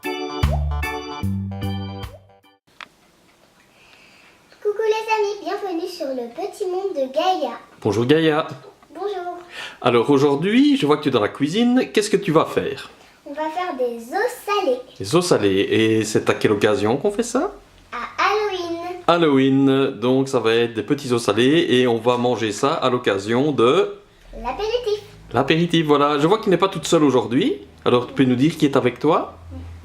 Coucou les amis, bienvenue sur le petit monde de Gaïa. Bonjour Gaïa. Bonjour. Alors aujourd'hui, je vois que tu es dans la cuisine. Qu'est-ce que tu vas faire? On va faire des os salés Les os salés. Et c'est à quelle occasion qu'on fait ça? à Halloween. Halloween. Donc ça va être des petits os salés et on va manger ça à l'occasion de L'apéritif. l'apéritif. Voilà. Je vois que tu n'es pas toute seule aujourd'hui. Alors tu peux nous dire qui est avec toi?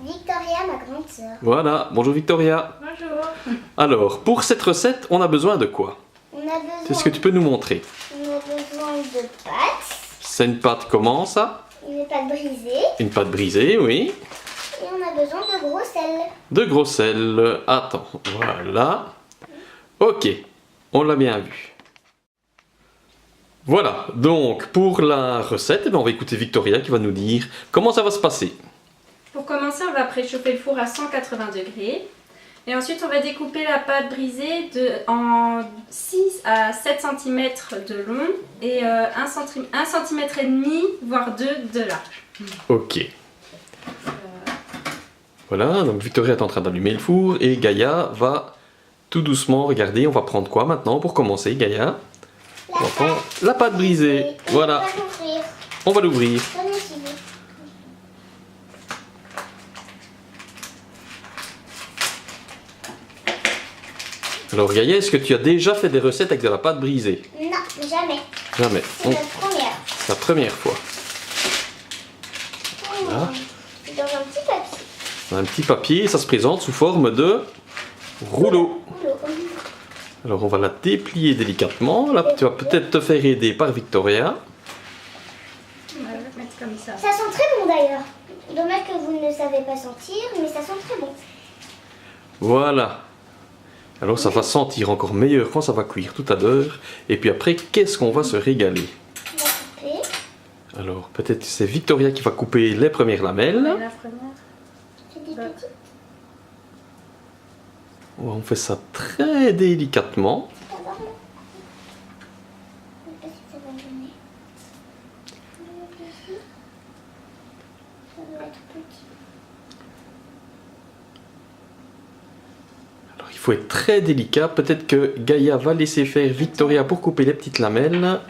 Victoria, ma grande sœur. Voilà. Bonjour Victoria. Bonjour. Alors pour cette recette, on a besoin de quoi? On a besoin, Qu'est-ce que tu peux nous montrer? on a besoin de pâtes, C'est une pâte comment ça? une pâte brisée Une pâte brisée, oui. et on a besoin de gros sel. De gros sel. Attends, voilà. Ok, on l'a bien vu. Voilà, donc pour la recette, on va écouter Victoria qui va nous dire comment ça va se passer. Pour commencer, on va préchauffer le four à 180 degrés. Et ensuite, on va découper la pâte brisée en 6 à 7 cm de long et 1 cm et demi, voire 2 de large. Ok. Voilà, donc Victoria est en train d'allumer le four et Gaïa va tout doucement regarder. On va prendre quoi maintenant pour commencer, Gaïa? On va prendre la pâte brisée. Et Voilà, on va l'ouvrir. on va l'ouvrir. Prenez s'il vous plaît. Alors Gaïa, est-ce que tu as déjà fait des recettes avec de la pâte brisée? Non, jamais. Jamais. C'est Donc, notre première. c'est la première fois. Voilà. C'est dans un petit papier. Un petit papier, ça se présente sous forme de rouleau. Rouleau. Alors on va la déplier délicatement. Là, tu vas peut-être te faire aider par Victoria. On va le mettre comme ça. Ça sent très bon d'ailleurs. Dommage que vous ne le savez pas sentir, mais ça sent très bon. Voilà. Alors ça va sentir encore meilleur quand ça va cuire tout à l'heure. Et puis après, qu'est-ce qu'on va se régaler? On va couper. Alors peut-être c'est Victoria qui va couper les premières lamelles. La première. C'est des Ouais. petits. On fait ça très délicatement. Ça va, non? Je sais pas si ça va donner. Ça doit être ici. Ça doit être petit. Alors il faut être très délicat. Peut-être que Gaïa va laisser faire Victoria pour couper les petites lamelles.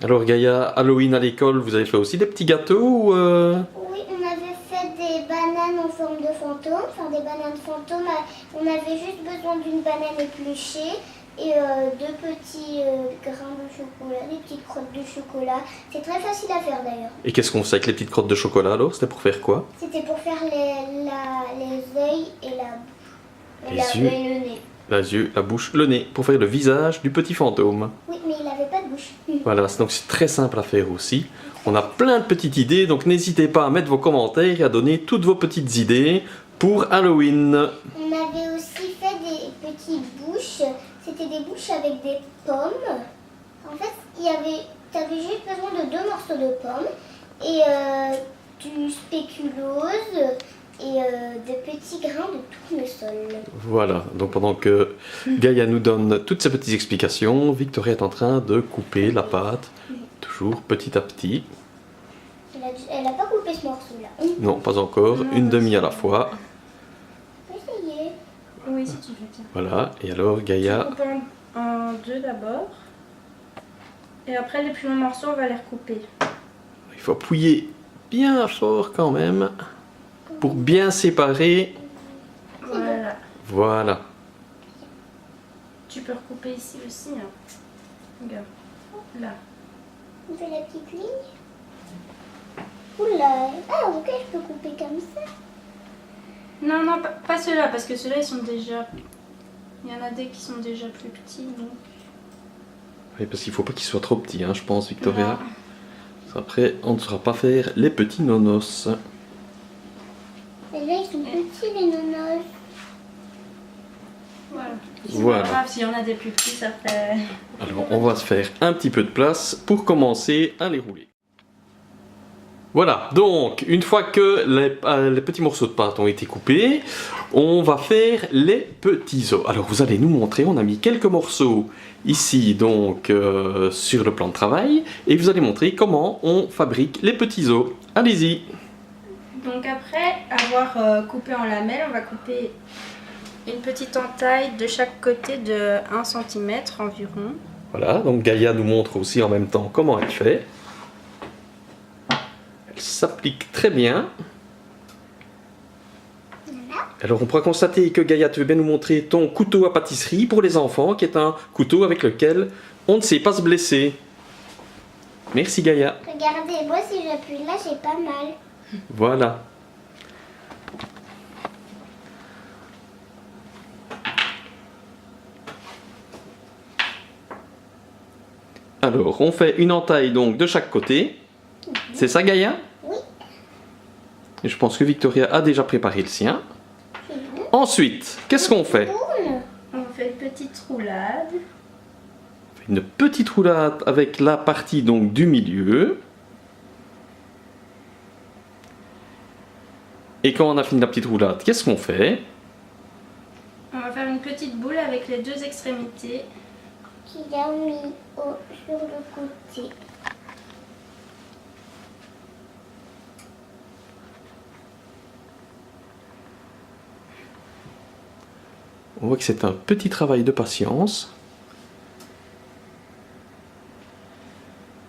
Alors Gaïa, Halloween à l'école, vous avez fait aussi des petits gâteaux ou Oui, on avait fait des bananes en forme de fantôme, enfin des bananes fantômes. On avait juste besoin d'une banane épluchée et deux petits grains de chocolat, des petites crottes de chocolat. C'est très facile à faire d'ailleurs. Et qu'est-ce qu'on fait avec les petites crottes de chocolat alors? C'était pour faire quoi? C'était pour faire les yeux et Les et yeux. le nez. Les yeux, la bouche, le nez, pour faire le visage du petit fantôme. Oui, mais il n'avait pas de bouche. Voilà, donc c'est très simple à faire aussi. On a plein de petites idées, donc n'hésitez pas à mettre vos commentaires et à donner toutes vos petites idées pour Halloween. On avait aussi fait des petites bouches. C'était des bouches avec des pommes. En fait, tu avais juste besoin de 2 morceaux de pommes et du spéculose et de petits grains de tournesol. Voilà, donc pendant que Gaïa nous donne toutes ces petites explications, Victoria est en train de couper la pâte, toujours petit à petit. Elle n'a pas coupé ce morceau-là. Non, pas encore, Non, une demi à c'est la fois. On peut essayer. Oui, si tu veux bien. Voilà, et alors Gaïa, On coupe en 2 d'abord. Et après, les plus longs morceaux, on va les recouper. il faut appuyer bien fort quand même pour bien séparer. Voilà. Voilà. Tu peux recouper ici aussi. Hein. Regarde. Là. On fait la petite ligne. Oula. Ah, ok, je peux couper comme ça. Non, non, pas ceux-là, parce que ceux-là, ils sont déjà... Il y en a des qui sont déjà plus petits, donc... Oui, parce qu'il ne faut pas qu'il soit trop petit, hein, je pense, Victoria. Non. Parce qu'après, on ne saura pas faire les petits nonos. Et là, ils sont petits, les nonos. Voilà. C'est Voilà. pas grave, s'il y en a des plus petits, ça fait... Alors, on va se faire un petit peu de place pour commencer à les rouler. Voilà, donc une fois que les petits morceaux de pâte ont été coupés, on va faire les petits os. Alors vous allez nous montrer, on a mis quelques morceaux ici donc sur le plan de travail et vous allez montrer comment on fabrique les petits os. Allez-y. Donc après avoir coupé en lamelles, on va couper une petite entaille de chaque côté de 1 cm environ. Voilà, donc Gaïa nous montre aussi en même temps comment elle fait. Elle s'applique très bien. Alors on pourra constater que Gaïa, tu veux bien nous montrer ton couteau à pâtisserie pour les enfants, qui est un couteau avec lequel on ne sait pas se blesser. Merci Gaïa. Regardez, moi si j'appuie là, j'ai pas mal. Voilà. Alors, on fait une entaille donc de chaque côté. C'est ça Gaïa? Oui. Et je pense que Victoria a déjà préparé le sien. Ensuite, qu'est-ce qu'on fait? On fait une petite roulade. Une petite roulade avec la partie donc du milieu. Et quand on a fini la petite roulade, qu'est-ce qu'on fait? On va faire une petite boule avec les deux extrémités. Qu'il a mis sur le côté. On voit que c'est un petit travail de patience.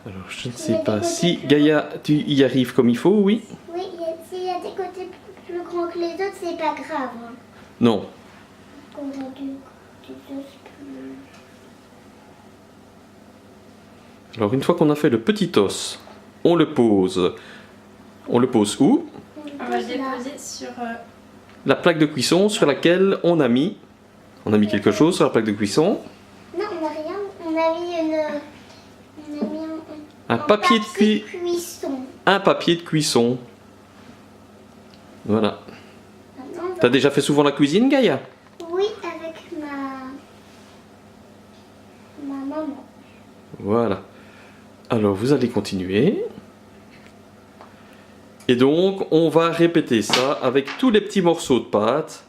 Alors, je ne sais pas si Gaïa, tu y arrives comme il faut, oui? Oui, s'il y a des côtés plus grands que les autres, c'est pas grave. Hein. Non. On a des os plus... Alors, une fois qu'on a fait le petit os, on le pose. On le pose où? On va le déposer sur... La plaque de cuisson sur laquelle on a mis... On a mis quelque chose sur la plaque de cuisson. Non, on n'a rien. On a mis Un papier de cuisson. Un papier de cuisson. Voilà. Maintenant, T'as déjà fait souvent la cuisine, Gaïa? oui, avec ma maman. Voilà. Alors, vous allez continuer. Et donc, on va répéter ça avec tous les petits morceaux de pâte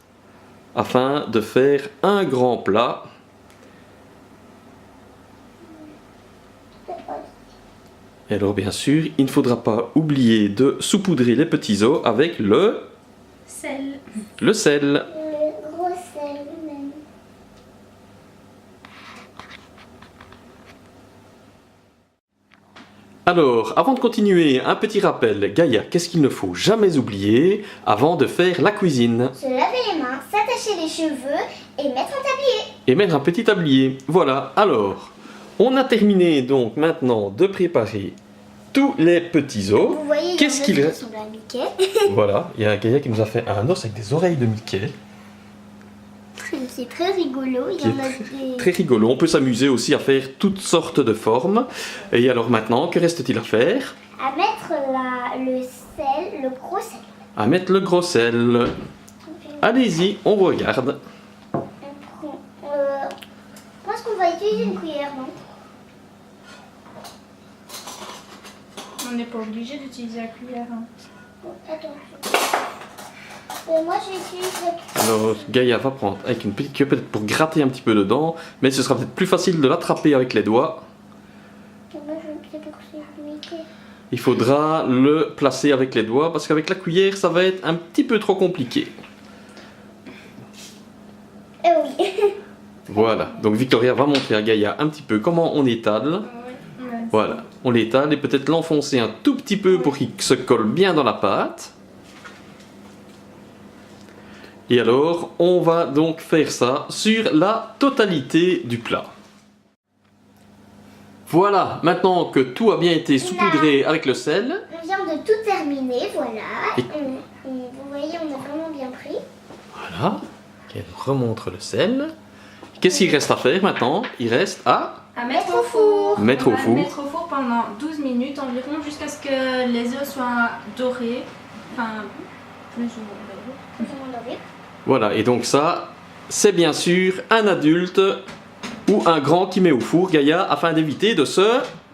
afin de faire un grand plat. Et alors, bien sûr, il ne faudra pas oublier de saupoudrer les petits os avec le sel. Le sel. Le gros sel même. Alors, avant de continuer, un petit rappel. Gaïa, qu'est-ce qu'il ne faut jamais oublier avant de faire la cuisine? Se laver les mains, s'attacher les cheveux et mettre un tablier. Et mettre un petit tablier. Voilà, alors, on a terminé donc maintenant de préparer tous les petits os. Vous voyez, il Qu'est-ce qu'il y a un reste? os qui ressemble à Mickey. Voilà, il y a Gaïa qui nous a fait un os avec des oreilles de Mickey. C'est très rigolo. Il y Qui en a est des... très rigolo. On peut s'amuser aussi à faire toutes sortes de formes. Et alors maintenant, que reste-t-il à faire? À mettre le sel, le gros sel. À mettre le gros sel. Allez-y, on regarde. On prend... je pense qu'on va utiliser une cuillère, non? On n'est pas obligé d'utiliser la cuillère. Hein. Bon, attends. Moi, j'utilise la cuillère. Alors, Gaïa va prendre avec une petite cuillère peut-être pour gratter un petit peu dedans, mais ce sera peut-être plus facile de l'attraper avec les doigts. Moi, je sais pas que c'est Mickey. Il faudra le placer avec les doigts parce qu'avec la cuillère, ça va être un petit peu trop compliqué. Eh oui. Voilà, donc Victoria va montrer à Gaïa un petit peu comment on étale. Voilà, on l'étale et peut-être l'enfoncer un tout petit peu pour qu'il se colle bien dans la pâte. Et alors, on va donc faire ça sur la totalité du plat. Voilà, maintenant que tout a bien été saupoudré avec le sel. On vient de tout terminer, voilà. Et- Vous voyez, on a vraiment bien pris. Voilà, elle remontre le sel. Qu'est-ce qu'il reste à faire maintenant? Il reste à Mettre au four. Mettre On au va four. le mettre au four pendant 12 minutes environ jusqu'à ce que les œufs soient dorés. Enfin, plus ou moins dorés. Plus ou moins doré. Voilà, et donc ça, c'est bien sûr un adulte ou un grand qui met au four, Gaïa, afin d'éviter de se...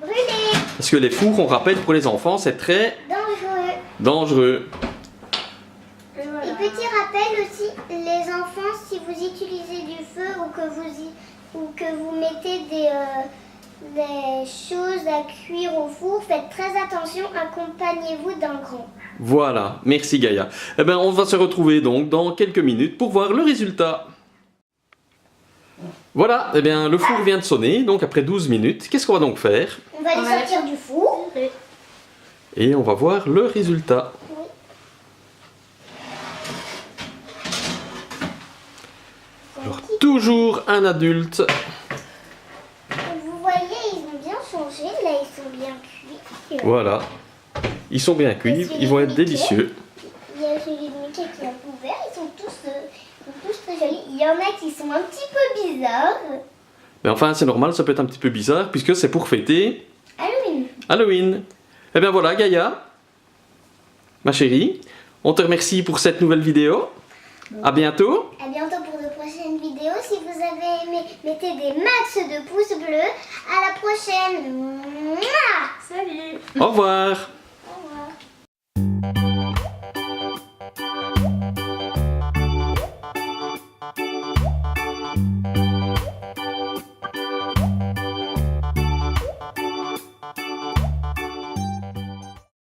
Brûlé. Parce que les fours, on rappelle, pour les enfants, c'est très... Dangereux. dangereux. Et voilà. Et petit rappel aussi, les enfants, si vous utilisez du feu ou que vous mettez des choses à cuire au four, faites très attention, accompagnez-vous d'un grand. Voilà, merci Gaïa. Eh bien, on va se retrouver donc dans quelques minutes pour voir le résultat. Voilà, eh bien, le four vient de sonner, donc après 12 minutes, qu'est-ce qu'on va donc faire? On va les sortir du four. Et on va voir le résultat. Alors, toujours un adulte. Vous voyez, ils ont bien changé, là ils sont bien cuits. Voilà. Ils sont bien cuits, ils vont être délicieux. Il y a celui de Mickey qui est un peu ouvert, ils sont tous très jolis. Il y en a qui sont un petit peu bizarres. Mais enfin, c'est normal, ça peut être un petit peu bizarre, puisque c'est pour fêter Halloween. Halloween. Eh bien voilà, Gaïa, ma chérie, on te remercie pour cette nouvelle vidéo. À bientôt. À bientôt pour de prochaines vidéos. Si vous avez aimé, mettez des max de pouces bleus. À la prochaine. Mouah. Salut! Au revoir.